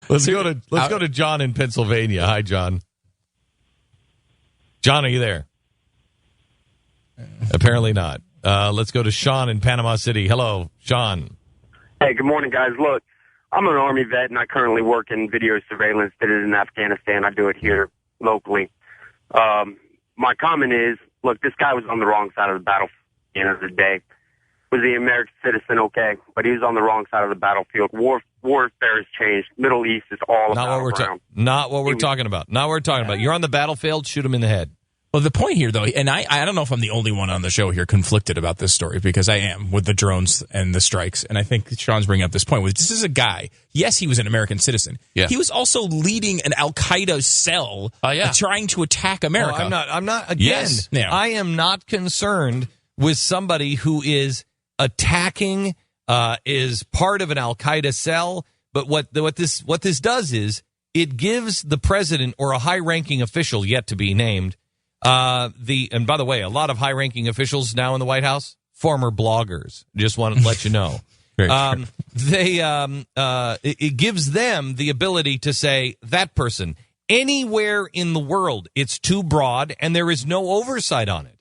Let's go to John in Pennsylvania. Hi, John. John, are you there? Apparently not. Let's go to Sean in Panama City. Hello, Sean. Hey, good morning, guys. Look, I'm an Army vet, and I currently work in video surveillance. Did it in Afghanistan. I do it here locally. My comment is, look, this guy was on the wrong side of the battlefield at the end of the day. Was he an American citizen? Okay, but he was on the wrong side of the battlefield. Warfare has changed. Middle East is all Not about not what we're talking about. Not what we're talking about. You're on the battlefield, shoot him in the head. Well, the point here, though, and I don't know if I'm the only one on the show here conflicted about this story, because I am with the drones and the strikes. And I think Sean's bringing up this point. This is a guy, yes, he was an American citizen. Yeah. He was also leading an Al-Qaeda cell trying to attack America. No, I'm not, again, Yes. Yeah. I am not concerned with somebody who is attacking, is part of an Al-Qaeda cell. But what this does is it gives the president or a high-ranking official yet to be named, and by the way, a lot of high-ranking officials now in the White House, former bloggers. Just want to let you know. It gives them the ability to say that person anywhere in the world, it's too broad and there is no oversight on it.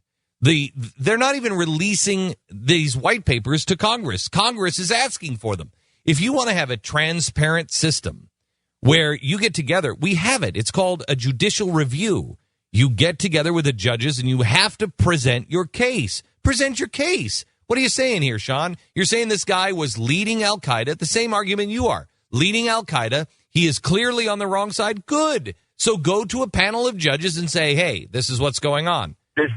They're not even releasing these white papers to Congress. Congress is asking for them. If you want to have a transparent system where you get together, we have it. It's called a judicial review. You get together with the judges and you have to present your case. Present your case. What are you saying here, Sean? You're saying this guy was leading Al-Qaeda, the same argument you are. Leading Al-Qaeda, he is clearly on the wrong side. Good. So go to a panel of judges and say, hey, this is what's going on. This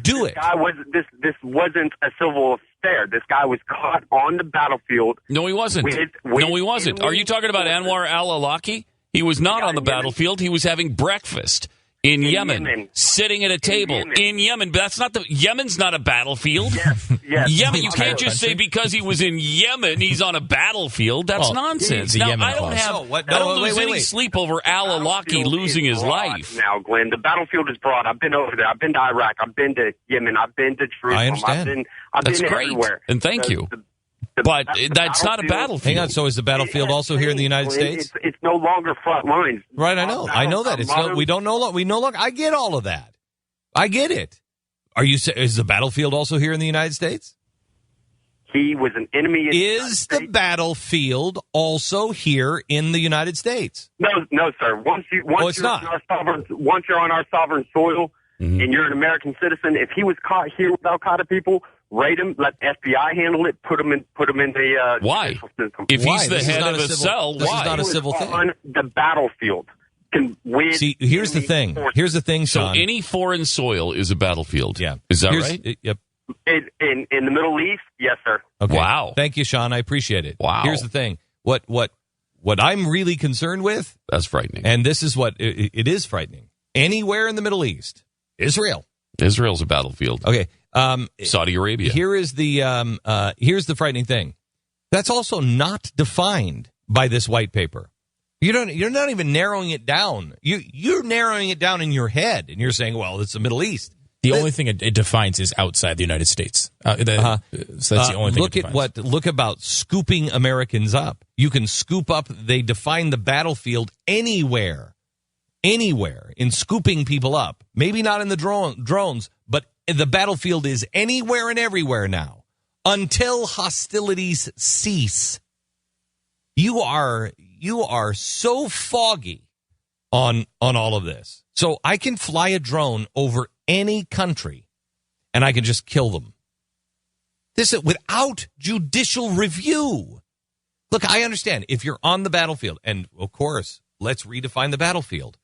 wasn't a civil affair. This guy was caught on the battlefield. No, he wasn't. No, he wasn't. Are you talking about Anwar al-Awlaki? He was not on the battlefield. He was having breakfast in Yemen, sitting at a table in Yemen. But that's not Yemen's not a battlefield. Yes. Yemen, you can't just say because he was in Yemen, he's on a battlefield. That's nonsense. Now, I don't lose any sleep over al-Awlaki losing his life. Now, Glenn, the battlefield is broad. I've been over there. I've been to Iraq. I've been to Yemen. I've been to Jerusalem. I understand. That's been great. everywhere. And thank you. But that's not a battlefield. Hang on. So is the battlefield also here in the United States? It's no longer front lines. Right. I know. I know that. We don't know. We no longer. I get all of that. I get it. Is the battlefield also here in the United States? He was an enemy. Is the battlefield also here in the United States? No, sir. Once you're on our sovereign soil and you're an American citizen, if he was caught here with Al-Qaeda people, raid him, let FBI handle it, put him in the why? System. If he's the head of a cell, this why? Is not a civil thing. On the battlefield. See, here's the thing. Here's the thing, Sean. So any foreign soil is a battlefield. Yeah. Is that right? Yep. In the Middle East, yes, sir. Okay. Wow. Thank you, Sean. I appreciate it. Wow. Here's the thing. What I'm really concerned with, that's frightening. and this is what it is frightening. Anywhere in the Middle East, Israel's a battlefield. Okay. Saudi Arabia. Here's the frightening thing. That's also not defined by this white paper. You're not even narrowing it down. You're narrowing it down in your head, and you're saying, well, it's the Middle East. The only thing it defines is outside the United States. So that's the only thing. Look about scooping Americans up. You can scoop up. They define the battlefield anywhere in scooping people up. Maybe not in the drones, but the battlefield is anywhere and everywhere now until hostilities cease. You are so foggy on all of this. So I can fly a drone over any country and I can just kill them. This is without judicial review. Look, I understand if you're on the battlefield, and of course, let's redefine the battlefield.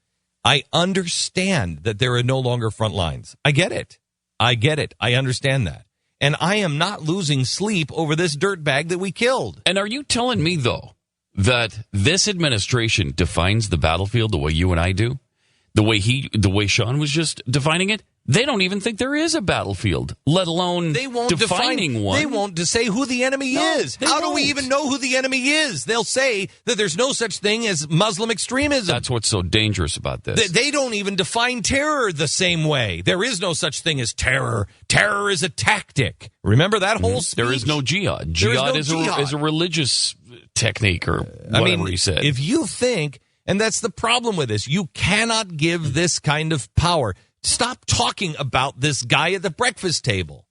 I understand that there are no longer front lines. I get it. I understand that. And I am not losing sleep over this dirtbag that we killed. And are you telling me, though, that this administration defines the battlefield the way you and I do? The way Sean was just defining it? They don't even think there is a battlefield, let alone defining one. They won't say who the enemy is. How do we even know who the enemy is? They'll say that there's no such thing as Muslim extremism. That's what's so dangerous about this. They don't even define terror the same way. There is no such thing as terror. Terror is a tactic. Remember that whole speech? There is no jihad. Jihad is a religious technique or whatever he said. If you think And that's the problem with this. You cannot give this kind of power. Stop talking about this guy at the breakfast table.